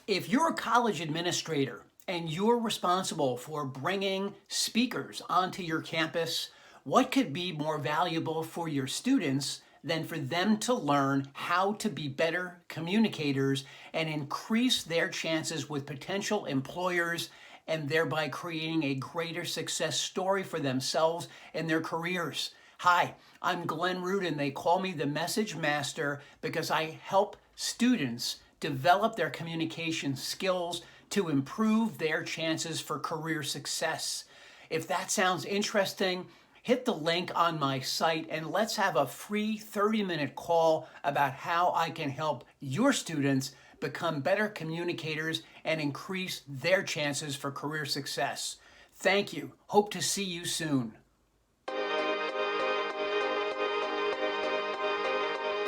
If you're a college administrator and you're responsible for bringing speakers onto your campus, what could be more valuable for your students than for them to learn how to be better communicators and increase their chances with potential employers and thereby creating a greater success story for themselves and their careers? Hi, I'm Glenn Rudin. They call me the Message Master because I help students develop their communication skills to improve their chances for career success. If that sounds interesting, hit the link on my site and let's have a free 30-minute call about how I can help your students become better communicators and increase their chances for career success. Thank you. Hope to see you soon.